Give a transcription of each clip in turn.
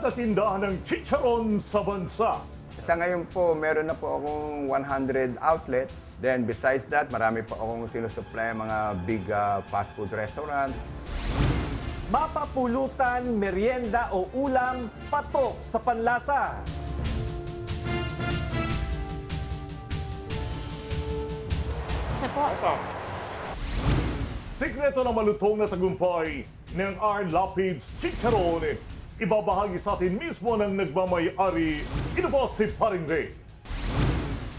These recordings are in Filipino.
na tindahan ng chicharon sa bansa. Sa ngayon po, meron na po akong 100 outlets. Then besides that, marami po akong sinusupply mga big fast food restaurant. Mapapulutan, merienda o ulam, patok sa panlasa. Sikreto na malutong na tagumpay ng R. Lapids Chicharon. Ibabahagi sa atin mismo ng nagmamay-ari. Ito po si Paring Ray.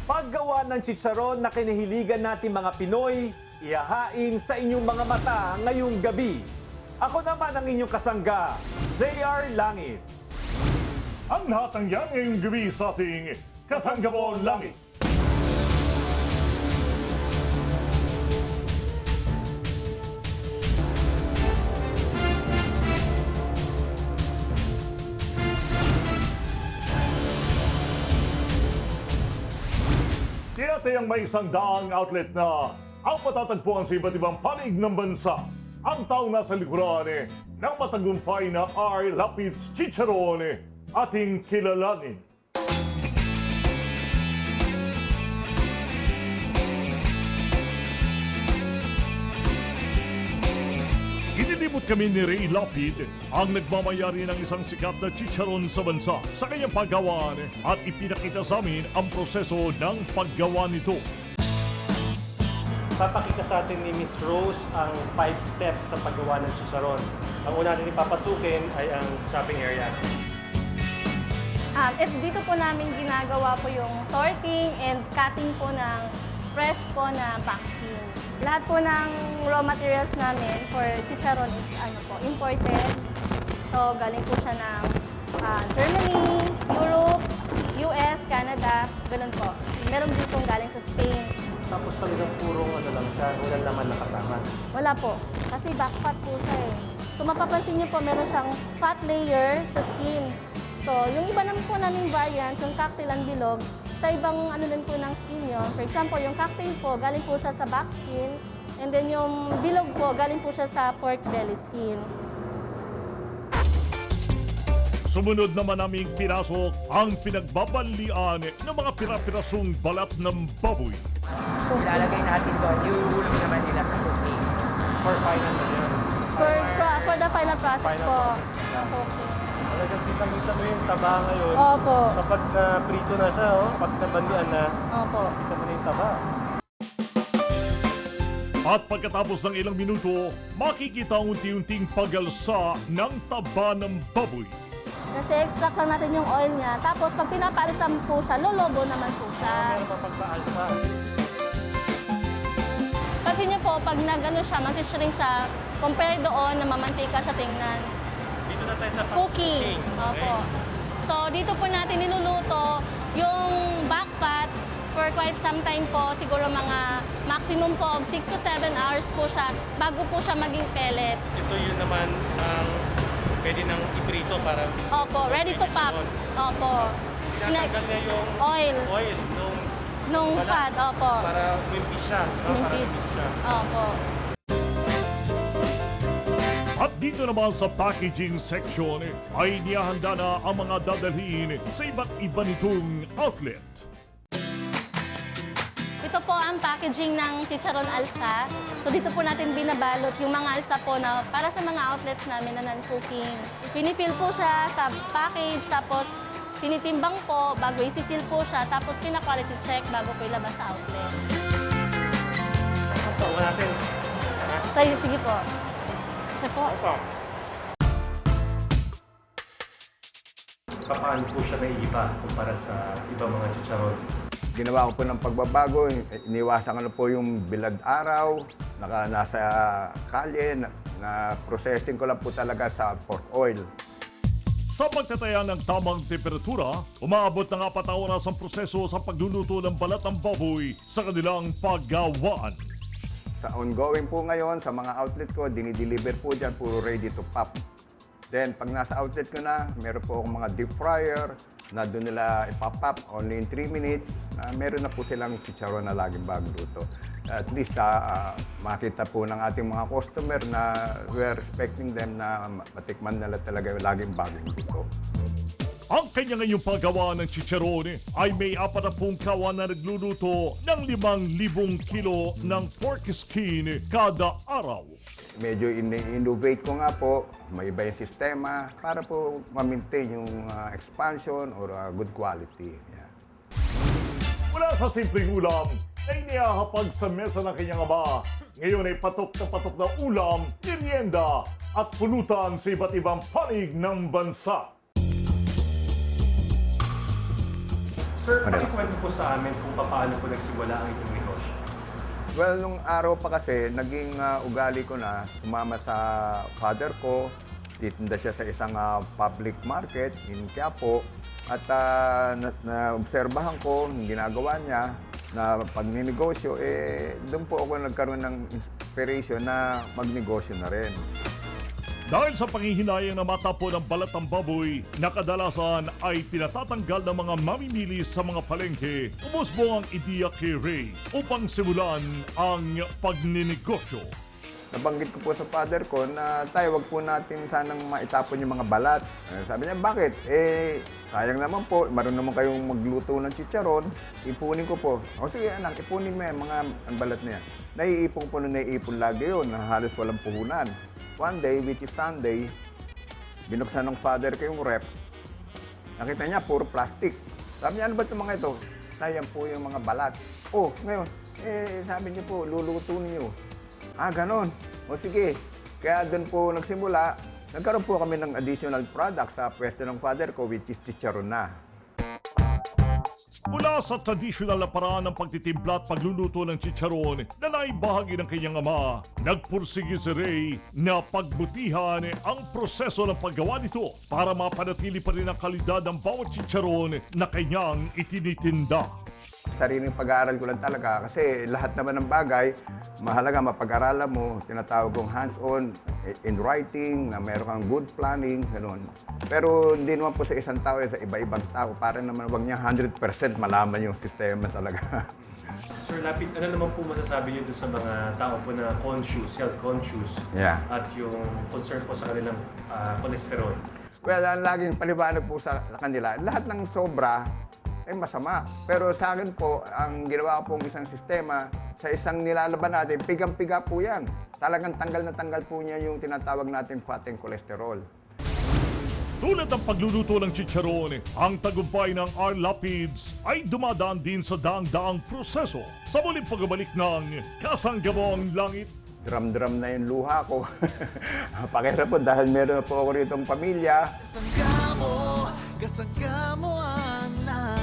Paggawa ng chicharon na kinahiligan natin mga Pinoy, ihahain sa inyong mga mata ngayong gabi. Ako naman ang inyong kasangga, JR Langit. Ang hatang yan ngayong gabi sa ating Kasanggabo Langit. Tinatayang may isang daang outlet na ang matatagpuan sa iba't ibang panig ng bansa. Ang taong nasa likuran ng matagumpay na R. Lapids Chicharon ating kilalanin. Inilibot kami ni Ray Lapid, ang nagmamayari ng isang sikat na chicharon sa bansa, sa kanyang paggawaan at ipinakita sa amin ang proseso ng paggawa nito. Papakita sa atin ni Miss Rose ang 5 steps sa paggawa ng chicharon. Ang una natin ipapasukin ay ang shopping area. Dito po namin ginagawa po yung sorting and cutting po ng fresh po na vaccine. Lahat po ng raw materials namin for chicharon is imported. So galing po siya ng Germany, Europe, US, Canada, ganun po. Meron din pong galing sa Spain. Tapos talagang purong lang siya, walang laman na kasama. Wala po, kasi back fat po siya eh. So mapapansin niyo po, meron siyang fat layer sa skin. So yung iba naman po naming variants, yung cocktail and bilog, sa ibang din po ng skin yun. For example, yung cocktail po, galing po siya sa back skin. And then yung bilog po, galing po siya sa pork belly skin. Sumunod naman naming pinasok ang pinagbabalian ng mga pira-pirasong balat ng baboy. Ilalagay natin doon, iuulong naman nila sa cooking. For final na yan. For the final process po. Okay. Talagang kita mo yung taba ngayon. Opo. Kapag prito na siya, pag nabandian na, Opo. kita mo na yung taba. At pagkatapos ng ilang minuto, makikita ang unti-unting pagalsa ng taba ng baboy. Kasi extract lang natin yung oil niya. Tapos pag pinapalisan po siya, lolobo naman po siya. Meron pa pagpaalsa. Kasi niyo po, pag nagano siya, mag-shrink siya, compare doon na mamantika siya tingnan. Dito na tayo sa Cooking. Opo. So dito po natin niluluto yung back fat for quite some time po. Siguro mga maximum po of 6 to 7 hours po siya bago po siya maging pellets. Ito yun naman ang pwede nang iprito para... Opo, ready to pop. Opo. Tinatanggal niya yung Oil. nung Nung balat fat, opo. para wimpy siya. No? Para Wimpy. wimpy siya. Opo. At dito naman sa packaging section ay niyahanda na ang mga dadalhin sa iba't iba nitong outlet. Ito po ang packaging ng chicharon alsa. So dito po natin binabalot yung mga alsa po na para sa mga outlets namin na non-cooking. Pinifill po siya sa package, tapos tinitimbang po bago isisil po siya, tapos pina-quality check bago po ilabas sa outlet. Ito natin. So, sige po. Sige po. Paano po siya naiiba kumpara sa ibang mga chicharon? Ginawa ko po ng pagbabago, iniwasan ko na po yung bilad araw, nasa kalye, na processing ko lang po talaga sa pork oil. Sa pagtataya ng tamang temperatura, umaabot ng 4 oras ang proseso sa pagluluto ng balat ng baboy sa kanilang paggawaan. Sa ongoing po ngayon, sa mga outlet ko, dinideliver po dyan, puro ready to pop. Then, pag nasa outlet ko na, meron po akong mga deep fryer na doon nila ipapop only in 3 minutes. Meron na po silang chicharon na laging bagong luto. At least, makita po ng ating mga customer na we are expecting them na matikman nila talaga yung laging bagong luto. Ang kanya ngayong paggawa ng chicharon ay may 40 kawan na nagluluto ng 5,000 kilo ng pork skin kada araw. Medyo innovate ko nga po, may iba yung sistema para po ma-maintain yung expansion or good quality. Yeah. Mula sa simpleng ulam na inihahapag sa mesa ng kanyang ama, ngayon ay patok na ulam, merienda at pulutan sa iba't ibang panig ng bansa. Sir, pakikwento po sa amin kung paano po nagsimula ang inyong negosyo. Well, nung araw pa kasi, naging ugali ko na sumama sa father ko. Titinda siya sa isang public market in Quiapo. At naobserbahan ko yung ginagawa niya na pagninegosyo, doon po ako nagkaroon ng inspiration na magnegosyo na rin. Dahil sa panghihinayang na matapo ng balat ng baboy na kadalasan ay pinatatanggal ng mga mamimili sa mga palengke, umusbong ang ideya kay Ray upang simulan ang pagninegosyo. Nabanggit ko po sa father ko na tayo, wag po natin sanang maitapon yung mga balat. Sabi niya, bakit? Sayang naman po, marunong naman kayong magluto ng chicharon, ipunin ko po. O sige anak, ipunin mo yan, mga ang balat niya. Naiipon po na naiipon lagi yun, na halos walang puhunan. One day, which is Sunday, binuksan ng father ko yung rep. Nakita niya, puro plastic. Sabi niya, ano ba itong mga ito? Sayang po yung mga balat. Oh, ngayon, sabi niyo po, luluto niyo. Ganon. O sige. Kaya doon po nagsimula, nagkaroon po kami ng additional product sa pwesto ng father ko, which is chicharon na. Mula sa tradisyonal na paraan ng pagtitimpla at pagluluto ng chicharon na naibahagi ng kanyang ama, nagpursige si Ray na pagbutihan ang proseso ng paggawa nito para mapanatili pa rin ang kalidad ng bawat chicharon na kanyang itinitinda. Sariling pag-aaral ko lang talaga kasi lahat naman ng bagay, mahalaga mapag-aralan mo, tinatawag kong hands-on, in writing, na meron kang good planning, gano'n. Pero hindi naman po sa isang tao, sa iba-ibang tao, para naman wag niya 100% malaman yung sistema talaga. Sir Lapid, ano naman po masasabi niyo doon sa mga tao po na conscious, health conscious, Yeah. at yung concern po sa kanilang cholesterol? Well, ang laging paliwanag po sa kanila, lahat ng sobra, masama. Pero sa akin po, ang ginawa ko pong isang sistema, sa isang nilalaban natin, pigang-piga po yan. Talagang tanggal na tanggal po niya yung tinatawag natin fat and cholesterol. Tulad ng pagluluto ng chicharon, ang tagumpay ng R. Lapids ay dumadaan din sa daang-daang proseso sa muling pagbabalik ng Kasanggamong Langit. Drum-drum na yung luha ko. Pakira po dahil meron po ako ritong pamilya. Kasangga mo ang langit.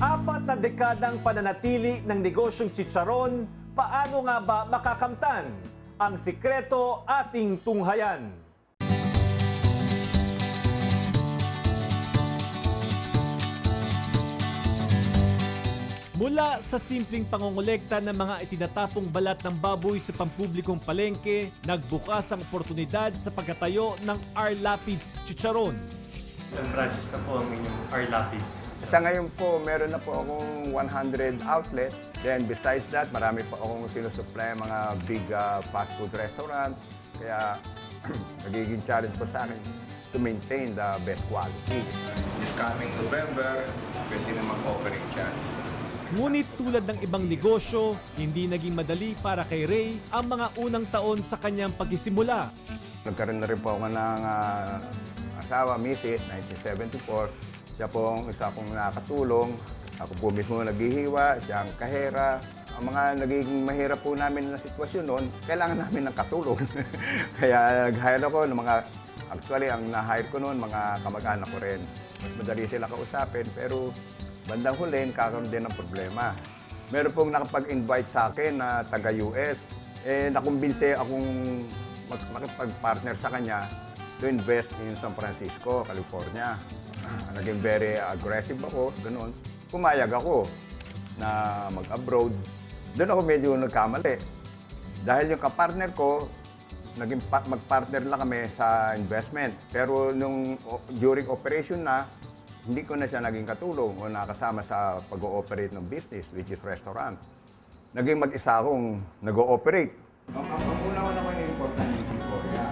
4 na dekadang pananatili ng negosyong chicharon, paano nga ba makakamtan? Ang sikreto ating tunghayan. Mula sa simpleng pangongolekta ng mga itinatapong balat ng baboy sa pampublikong palengke, nagbukas ang oportunidad sa pagkatayo ng R. Lapids Chicharon. Ilang branches na po ang inyong R. Lapids? Sa ngayon po, meron na po akong 100 outlets. Then besides that, marami po akong sinusupply mga big fast food restaurant. Kaya nagiging challenge po sa akin to maintain the best quality. This coming November, pwede na mag-operate siya. Ngunit tulad ng ibang negosyo, hindi naging madali para kay Ray ang mga unang taon sa kanyang pagsisimula. Nagkaroon na rin po ako ng asawa, Mrs. 1974. Siya po ang isa kong nakatulong. Ako po mismo naghihiwa, siya ang kahera. Ang mga nagiging mahirap po namin na sitwasyon noon, kailangan namin ng katulong. Kaya nag-hire ako ng mga, actually ang na-hire ko noon, mga kamag-anak ko rin. Mas madali sila kausapin, pero bandang huli, kakaroon din ng problema. Meron pong nakapag-invite sa akin na taga-US. Nakumbinse akong makipag-partner sa kanya to invest in San Francisco, California. Naging very aggressive ako, ganun. Pumayag ako na mag-abroad. Doon ako medyo nagkamali. Dahil yung kapartner ko, naging mag-partner lang kami sa investment. Pero during operation na, hindi ko na siya naging katulong o nakasama sa pag-ooperate ng business, which is restaurant. naging mag-isa akong nag-ooperate. Ang una-una ko na importante yung Korea.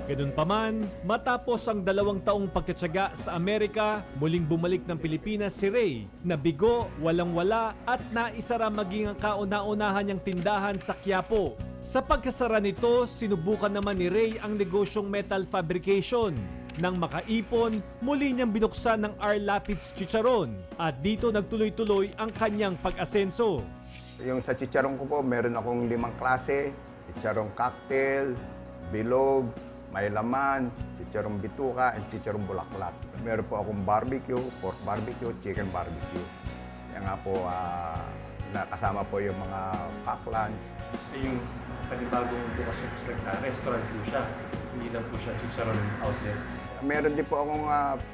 Ganun pa man, matapos ang 2 taong pagkatsaga sa Amerika, muling bumalik ng Pilipinas si Ray na bigo, walang-wala at naisara maging ang kauna-unahan niyang tindahan sa Quiapo. Sa pagkasara nito, sinubukan naman ni Ray ang negosyong metal fabrication. Nang makaipon, muli niyang binuksan ng R. Lapids Chicharon at dito nagtuloy-tuloy ang kanyang pag-asenso. Yung sa chicharon ko po, meron akong 5 klase. Chicharong cocktail, bilog, may laman, chicharong bituka, and chicharong bulaklak. Meron po akong barbecue, pork barbecue, chicken barbecue. Yan nga po, nakasama po yung mga pack lunch. Yung panibagong bukas na restaurant po siya. Hindi lang po siya chicharon outlet. Meron din po akong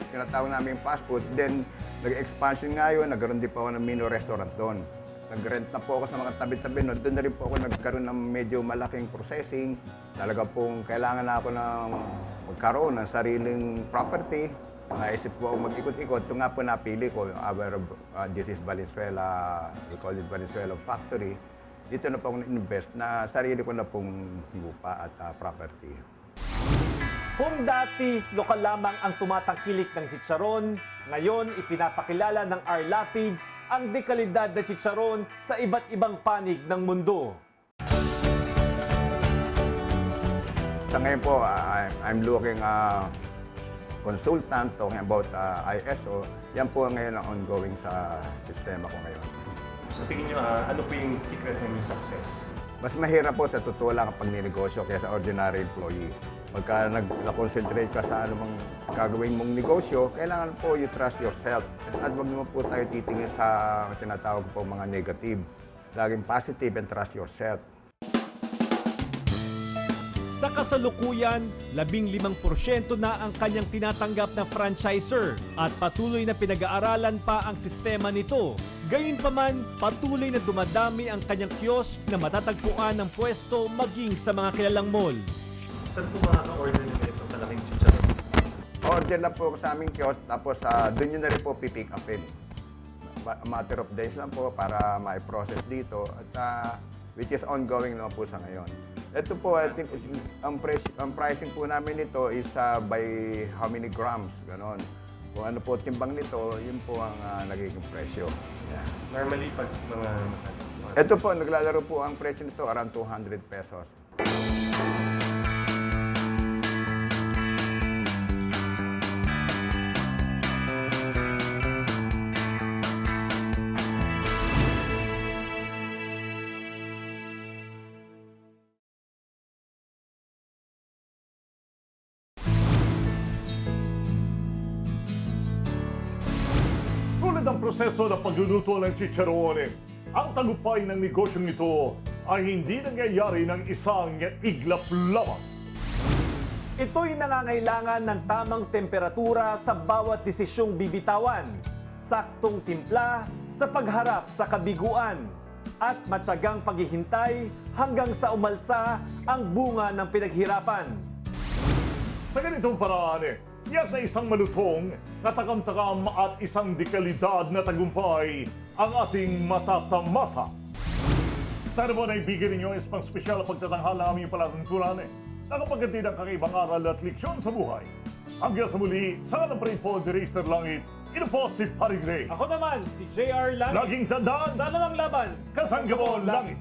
tinatawag namin fast food. Then, nag-expansion nga yun, nagkaroon din po ako ng mini restaurant doon. Nag-rent na po ako sa mga tabi-tabi. Doon na rin po ako nagkaroon ng medyo malaking processing. Talaga pong kailangan na ako ng magkaroon ng sariling property. Naisip po ako mag-ikot-ikot. Ito nga po napili ko, this is Valenzuela, we call it Valenzuela Factory. Dito na po ako na-invest na sarili ko na pong lupa at property. Kung dati lokal lamang ang tumatangkilik ng chicharon, ngayon ipinapakilala ng R. Lapids ang dekalidad na chicharon sa iba't ibang panig ng mundo. Sa ngayon po, I'm looking consultant talking about ISO. Yan po ngayon ang ongoing sa sistema ko ngayon. Sa tingin niyo, ano po yung secret ng yung success? Mas mahirap po sa totoo lang kapag ninegosyo kaya sa ordinary employee. Pagka nag-concentrate ka sa anumang gagawin mong negosyo, kailangan po you trust yourself. At wag naman po tayo titingin sa tinatawag po mga negative. Laging positive and trust yourself. Sa kasalukuyan, 15% na ang kanyang tinatanggap na franchisor at patuloy na pinag-aaralan pa ang sistema nito. Gayunpaman, patuloy na dumadami ang kanyang kiosk na matatagpuan ng pwesto maging sa mga kilalang mall. Saan po makaka-order nyo itong malaking chicharon? Order lang po sa aming kiosk, tapos doon nyo na rin po pipick upin. A matter of days lang po para ma-process dito at which is ongoing naman po sa ngayon. Ito po, I think, ang pricing po namin nito is by how many grams, ganon. Kung ano po timbang nito, yun po ang nagiging presyo. Yeah. Normally, pag mga... Ito po, naglalaro po ang presyo nito around 200 pesos. Tulad ang proseso ng pagluluto ng chicharon, ang tagumpay ng negosyong ito ay hindi nangyayari ng isang iglap lamang. Ito'y nangangailangan ng tamang temperatura sa bawat desisyong bibitawan, saktong timpla sa pagharap sa kabiguan, at matyagang paghihintay hanggang sa umalsa ang bunga ng pinaghirapan. Sa ganitong paraan, tiyak na isang malutong, katakam-takam at isang dekalidad na tagumpay ang ating matatamasa. Sana po naibigyan ninyo ang isang spesyal na pagtatanghala ng aming palatuntunan nakapagkatid ang kakaibang aral at leksyon sa buhay. Hanggang sa muli, sa kanan pa rin po, Director Langit, ito po si Paring Ray. Ako naman, si JR Langit. Laging tandaan, Sana ang laban, kasangga mo ang langit.